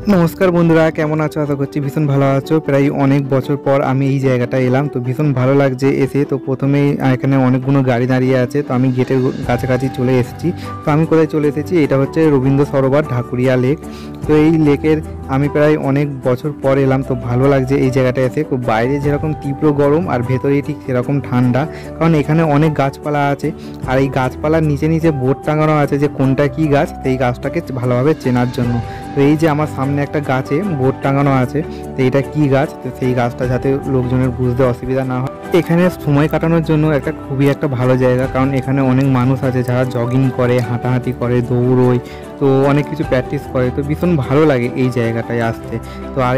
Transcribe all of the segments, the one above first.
নমস্কার বন্ধুরা, কেমন আছো? আশা করছি ভীষণ ভালো আছো। প্রায় অনেক বছর পর আমি এই জায়গাটায় এলাম, তো ভীষণ ভালো লাগছে এসে। তো প্রথমেই এখানে অনেকগুলো গাড়ি দাঁড়িয়ে আছে, তো আমি গেটের কাছাকাছি চলে এসেছি। তো আমি কোথায় চলে এসেছি, এটা হচ্ছে রবীন্দ্র সরোবর ঢাকুরিয়া লেক। তো এই লেকের আমি প্রায় অনেক বছর পর এলাম, তো ভালো লাগছে এই জায়গাটা এসে। খুব বাইরে যেরকম তীব্র গরম আর ভেতরে ঠিক সেরকম ঠান্ডা, কারণ এখানে অনেক গাছপালা আছে। আর এই গাছপালার নিচে নিচে বোর্ড টাঙানো আছে যে কোনটা কী গাছ, সেই গাছটাকে ভালোভাবে চেনার জন্য। তো এই যে আমার সামনে একটা গাছে বোর্ড টাঙানো আছে, তো এটা কী গাছ, তো সেই গাছটা যাতে লোকজনের বুঝতে অসুবিধা না হয়। এখানে সময় কাটানোর জন্য খুবই একটা ভালো জায়গা, কারণ এখানে অনেক মানুষ আছে যারা জগিং করে, হাঁটাহাঁটি করে, দৌড়োয়, তো অনেক কিছু প্র্যাকটিস করে। তো ভীষণ ভালো লাগে এই জায়গাটায় আসতে। তো আর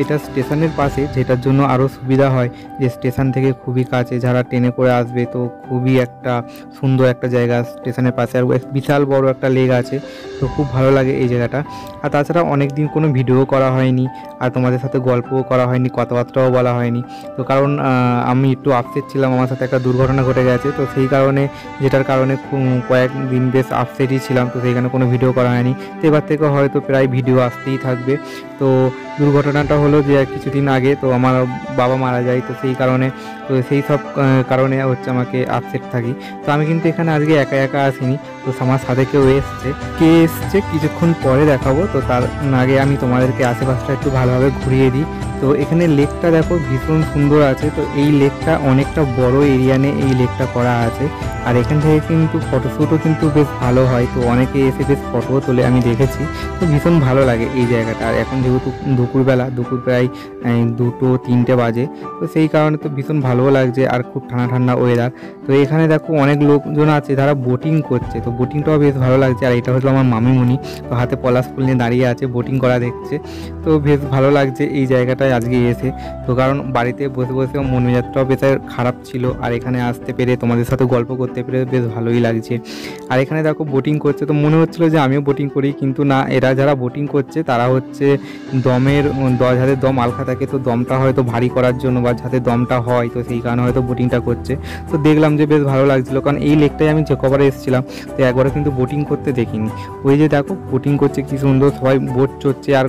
এটা স্টেশনের পাশে, যেটার জন্য আরও সুবিধা হয় যে স্টেশন থেকে খুবই কাছে, যারা ট্রেনে করে আসবে তো খুবই একটা সুন্দর একটা জায়গা স্টেশনের পাশে। আর বিশাল বড় একটা লেক আছে, তো খুব ভালো লাগে এই জায়গাটা। আর তাছাড়া অনেক দিন কোনো ভিডিও করা হয়নি, আর তোমাদের সাথে গল্পও করা হয়নি, কথাবার্তাও বলা হয়নি। তো কারণ আমি একটু আপসেট ছিলাম, আমার সাথে একটা দুর্ঘটনা ঘটে গেছে, তো সেই কারণে যেটার কারণে কয়েকদিন বেশ আপসেটই ছিলাম, তো সেইখানে কোনো ভিডিও করা হয়নি। তো এবার থেকে হয়তো প্রায় ভিডিও আসতেই থাকবে। তো দুর্ঘটনাটা হলো যে কিছুদিন আগে তো আমার বাবা মারা যায়, তো সেই কারণে তো সেই সব কারণে হচ্ছে আমাকে আপসেট থাকি। তো আমি কিন্তু এখানে আজকে একা একা আসিনি, তো আমার সাথে কেউ এসছে কিছুক্ষণ পরে দেখাবো। তো তার আগে আমি তোমাদেরকে আশেপাশটা একটু ভালোভাবে ঘুরিয়ে দিই। তো এখানে লেকটা দেখো ভীষণ সুন্দর আছে। তো এই লেকটা অনেকটা বড় এরিয়া নিয়ে এই লেকটা করা আছে, আর এখান থেকে কিন্তু ফটোশ্যুটও কিন্তু বেশ ভালো হয়। তো অনেকে এসে বেশ ফটোও তোলে, আমি দেখেছি। তো ভীষণ ভালো লাগে এই জায়গাটা। আর এখন যেহেতু দুপুর প্রায় 2-3টে বাজে, তো সেই কারণে তো ভীষণ ভালোও লাগছে, আর খুব ঠান্ডা ঠান্ডা ওয়েদার। তো এখানে দেখো অনেক লোকজন আছে যারা বোটিং করছে, তো বোটিংটাও বেশ ভালো লাগছে। আর এটা হলো আমার মামিমণি, তো হাতে পলাশ ফুল নিয়ে দাঁড়িয়ে আছে, বোটিং করা দেখছে। তো বেশ ভালো লাগছে এই জায়গাটায় আজকে এসে। তো কারণ বাড়িতে বসে বসে মন মেজাজটাও বেশ খারাপ ছিল, আর এখানে আসতে পেরে তোমাদের সাথে গল্প করতে পেরে বেশ ভালোই লাগছে। আর এখানে দেখো বোটিং করছে, তো মনে হচ্ছিলো যে আমিও বোটিং করি, কিন্তু না, এরা যারা বোটিং করছে তারা হচ্ছে যাদের দম আলখা থাকে, তো দমটা হয়তো ভারী করার জন্য বা যাতে দমটা হয়, তো সেই কারণে হয়তো বোটিংটা করছে। তো দেখলাম যে বেশ ভালো লাগছিলো, কারণ এই লেকটায় আমি যে কবারে এসেছিলাম, তো একবারও কিন্তু বোটিং করতে দেখিনি। ওই যে দেখো বোটিং করছে কি সুন্দর, সবাই বোট চড়ছে, আর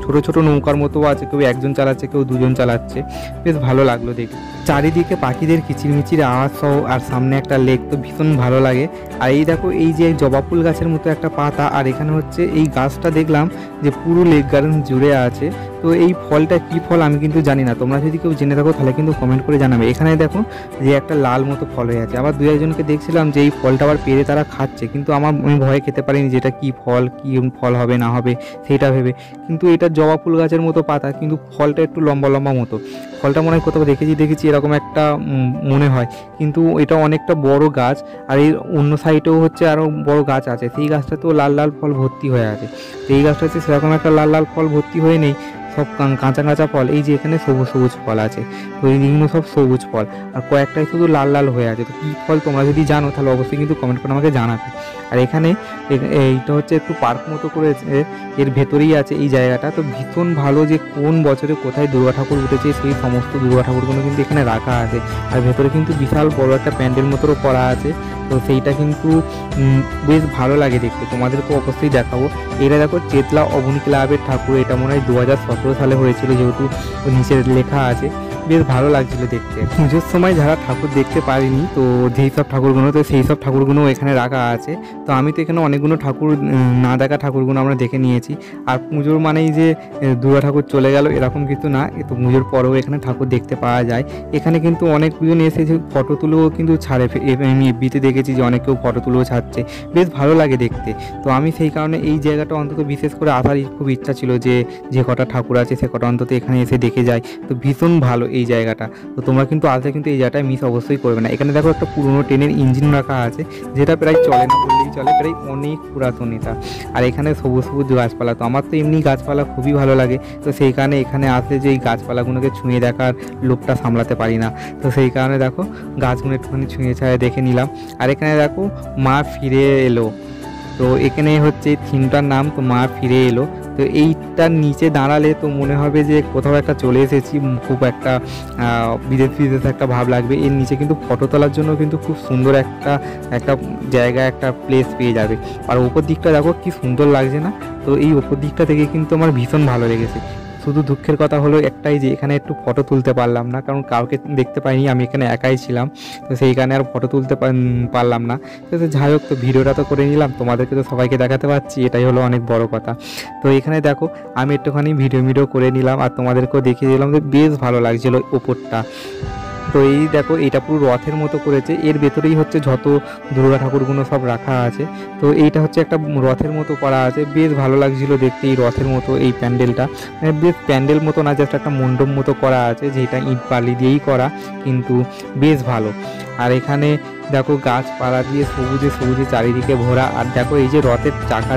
ছোট ছোট নৌকার মতো আছে, কেউ একজন চালাচ্ছে, কেউ দুজন চালাচ্ছে। বেশ ভালো লাগলো দেখে। চারিদিকে পাখিদের কিচিরমিচির আওয়াজ সহ, আর সামনে একটা লেক, তো ভীষণ ভালো লাগে। আর এই দেখো এই যে জবা ফুল গাছের মতো একটা পাতা, আর এখানে হচ্ছে এই গাছটা দেখলাম যে পুরো লেক গার্ডেন জুড়ে আছে। তো এই ফলটা কি ফল আমি কিন্তু জানি না, তোমরা যদি কেউ জেনে থাকো তাহলে কিন্তু কমেন্ট করে জানাবে। এখানে দেখো যে একটা লাল মতো ফল হয়ে আছে, আবার দু একজনকে দেখছিলাম যে এই ফলটা আবার পেরে তারা খাচ্ছে, কিন্তু আমি ভয়ে খেতে পারিনি যে এটা কী ফল হবে না হবে সেইটা ভেবে। কিন্তু এটা জবা ফুল গাছের মতো পাতা, কিন্তু ফলটা একটু লম্বা লম্বা মতো। ফলটা মনে হয় কোথাও দেখেছি এরকম একটা মনে হয়, কিন্তু এটা অনেকটা বড় গাছ। আর এই অন্য সাইডেও হচ্ছে আরও বড় গাছ আছে, সেই গাছটাতেও লাল লাল ফল ভর্তি হয়ে আছে। তো এই গাছটাতে সেরকম একটা লাল লাল ফল ভর্তি হয়ে নেই, সব কাঁচা কাঁচা ফল। এই যে এখানে সবুজ সবুজ ফল আছে, তো এইগুলো সব সবুজ ফল, আর কয়েকটাই শুধু লাল লাল হয়ে আছে। তো কী ফল তোমরা যদি জানো তাহলে অবশ্যই কিন্তু কমেন্ট করে আমাকে জানাবে। আর এখানে এইটা হচ্ছে একটু পার্ক মতো করেছে, এর ভেতরেই আছে এই জায়গাটা। তো ভীষণ ভালো যে কোন বছরে কোথায় দুর্গা ঠাকুর উঠেছে সেই সমস্ত দুর্গা ঠাকুরগুলো কিন্তু এখানে রাখা আছে। আর ভেতরে কিন্তু বিশাল বড় একটা প্যান্ডেল মতোও করা আছে, তো সেইটা কিন্তু বেশ ভালো লাগে দেখতে, তোমাদেরকে অবশ্যই দেখাবো। এটা দেখো চেতলা অবনী ক্লাবের ঠাকুর, এটা মনে হয় 2017 সালে হয়েছিল, যেহেতু নিচে লেখা আছে। বেশ ভালো লাগছিল দেখতে। পুজোর সময় যারা ঠাকুর দেখতে পারিনি, তো যেই সব ঠাকুরগুলো, তো সেই সব ঠাকুরগুলো এখানে রাখা আছে। তো আমি তো এখানে অনেকগুলো ঠাকুর না দেখা ঠাকুরগুলো আমরা দেখে নিয়েছি। আর পুজোর মানেই যে দুর্গা ঠাকুর চলে গেল এরকম কিছু না, তো পুজোর পরেও এখানে ঠাকুর দেখতে পাওয়া যায়। এখানে কিন্তু অনেক পুজো এসে ফটো তুলেও কিন্তু ছাড়ে, আমি এফবিতে দেখেছি যে অনেক কেউ ফটো তুলেও ছাড়ছে, বেশ ভালো লাগে দেখতে। তো আমি সেই কারণে এই জায়গাটা অন্তত বিশেষ করে আসার খুব ইচ্ছা ছিল, যে কটা ঠাকুর আছে সে কটা অন্তত এখানে এসে দেখে যায়। তো ভীষণ ভালো এই জায়গাটা, তো তোমরা কিন্তু আসলে কিন্তু এই জায়গাটায় মিস অবশ্যই করবে না। এখানে দেখো একটা পুরোনো ট্রেনের ইঞ্জিন রাখা আছে, যেটা প্রায় চলে না বললেই চলে, প্রায় অনেক পুরাতন এটা। আর এখানে সবুজ সবুজ গাছপালা, তো আমার তো এমনি গাছপালা খুবই ভালো লাগে, তো সেই কারণে এখানে আসলে যে এই গাছপালাগুলোকে ছুঁয়ে দেখার লোভটা সামলাতে পারি না। তো সেই কারণে দেখো গাছগুলো একটুখানি ছুঁয়ে ছায়া দেখে নিলাম। আর এখানে দেখো মা ফিরে এলো, তো এখানে হচ্ছে থিমটার নাম তো মা ফিরে এলো। তো এইটার নিচে দাঁড়ালে তো মনে হবে যে কোথাও একটা চলে এসেছি, খুব একটা বিদেশ বিদেশ একটা ভাব লাগবে। এর নিচে কিন্তু ফটো তোলার জন্য কিন্তু খুব সুন্দর একটা একটা জায়গা, একটা প্লেস পেয়ে যাবে। আর ওপর দিকটা দেখো কি সুন্দর লাগছে না? তো এই ওপর দিকটা থেকে কিন্তু আমার ভীষণ ভালো লেগেছে। শুধু দুঃখের কথা হলো একটাই যে এখানে একটু ফটো তুলতে পারলাম না, কারণ কাউকে দেখতে পাইনি, আমি এখানে একাই ছিলাম। তো সেই কারণে আর ফটো তুলতে পারলাম না। তো যাই হোক, তো ভিডিওটা তো করে নিলাম, তোমাদেরকে তো সবাইকে দেখাতে পারছি, এটাই হলো অনেক বড় কথা। তো এখানে দেখো আমি একটুখানি ভিডিও করে নিলাম আর তোমাদেরকেও দেখিয়ে দিলাম যে বেশ ভালো লাগছিলো ওপরটা। তো এই দেখো এটা পুরো রথের মতো করেছে, এর ভেতরেই হচ্ছে যত দুর্গা ঠাকুরগুলো সব রাখা আছে। তো এইটা হচ্ছে একটা রথের মতো করা আছে, বেশ ভালো লাগছিল দেখতে এই রথের মতো এই প্যান্ডেলটা। মানে বেশ প্যান্ডেল মতো না, জাস্ট একটা মণ্ডপ মতো করা আছে, যেটা ইট বালি দিয়েই করা, কিন্তু বেশ ভালো। আর এখানে দেখো গাছপালা দিয়ে সবুজে সবুজে চারিদিকে ভরা। আর দেখো এই যে রথের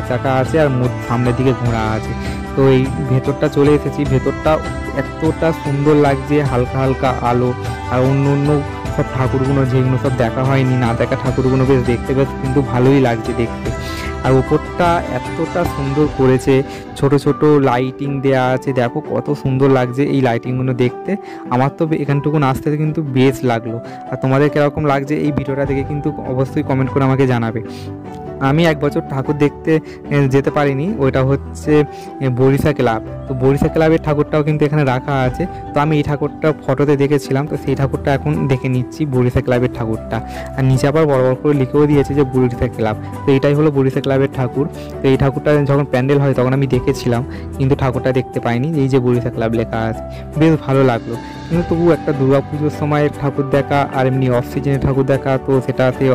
চাকা আছে আর সামনের দিকে ঘোড়া আছে। তো এই ভেতরটা চলে এসেছি, ভেতরটা এতটা সুন্দর লাগছে, হালকা হালকা আলো। আর অন্য অন্য সব ঠাকুরগুলো যেগুলো সব দেখা হয়নি, না দেখা ঠাকুরগুলো বেশ দেখতে বেশ কিন্তু ভালোই লাগছে দেখতে। আর উপরটা এতটা সুন্দর করেছে, ছোট ছোট লাইটিং দেয়া আছে, দেখো কত সুন্দর লাগছে এই লাইটিংগুলো দেখতে। আমার তো এখানটুকুন আসতে কিন্তু বেশ লাগলো। আর তোমাদের কীরকম লাগছে এই ভিডিওটা দেখে কিন্তু অবশ্যই কমেন্ট করে আমাকে জানাবে। আমি এক বছর ঠাকুর দেখতে যেতে পারিনি, ওইটা হচ্ছে বরিশা ক্লাব। তো বরিশা ক্লাবের ঠাকুরটাও কিন্তু এখানে রাখা আছে। তো আমি এই ঠাকুরটা ফটোতে দেখেছিলাম, তো সেই ঠাকুরটা এখন দেখে নিচ্ছি, বরিশা ক্লাবের ঠাকুরটা। আর নিচে আবার বড় বড় করে লিখেও দিয়েছে যে বরিশা ক্লাব। তো এইটাই হলো বরিশা ক্লাবের ঠাকুর। তো এই ঠাকুরটা যখন প্যান্ডেল হয় তখন আমি দেখেছিলাম, কিন্তু ঠাকুরটা দেখতে পাইনি। এই যে বরিশা ক্লাব লেখা আছে, বেশ ভালো লাগলো। কিন্তু তবু একটা দুর্গা পুজোর সময় ঠাকুর দেখা আর এমনি অফ সিজনে ঠাকুর দেখা, তো সেটাতে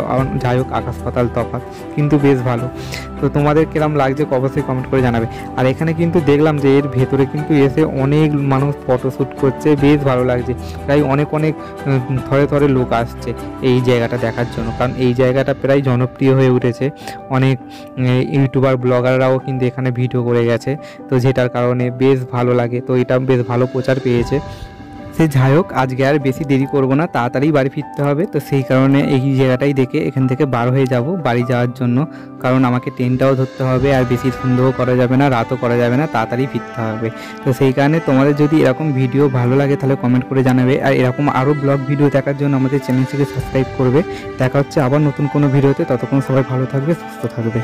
যাই হোক আকাশ পাতাল তফাৎ, কিন্তু বেশ ভালো। তো তোমাদের কিরম লাগছে অবশ্যই কমেন্ট করে জানাবে। আর এখানে কিন্তু দেখলাম যে এর ভেতরে কিন্তু এসে অনেক মানুষ ফটোশ্যুট করছে, বেশ ভালো লাগছে। তাই অনেক থরে থরে লোক আসছে এই জায়গাটা দেখার জন্য, কারণ এই জায়গাটা প্রায় জনপ্রিয় হয়ে উঠেছে। অনেক ইউটিউবার ব্লগাররাও কিন্তু এখানে ভিডিও করে গেছে, তো যেটার কারণে বেশ ভালো লাগে। তো এটা বেশ ভালো প্রচার পেয়েছে। সে যাই হোক, আজকে আর বেশি দেরি করব না, তাড়াতাড়ি বাড়ি ফিরতে হবে। তো সেই কারণে এই জায়গাটাই দেখে এখান থেকে বার হয়ে যাব বাড়ি যাওয়ার জন্য, কারণ আমাকে ট্রেনটাও ধরতে হবে, আর বেশি সন্দেহ করা যাবে না, রাতও করা যাবে না, তাড়াতাড়ি ফিরতে হবে। তো সেই কারণে তোমাদের যদি এরকম ভিডিও ভালো লাগে তাহলে কমেন্ট করে জানাবে। আর এরকম আরও ব্লগ ভিডিও দেখার জন্য আমাদের চ্যানেলটিকে সাবস্ক্রাইব করবে। দেখা হচ্ছে আবার নতুন কোনো ভিডিওতে, ততক্ষণ সবাই ভালো থাকবে, সুস্থ থাকবে।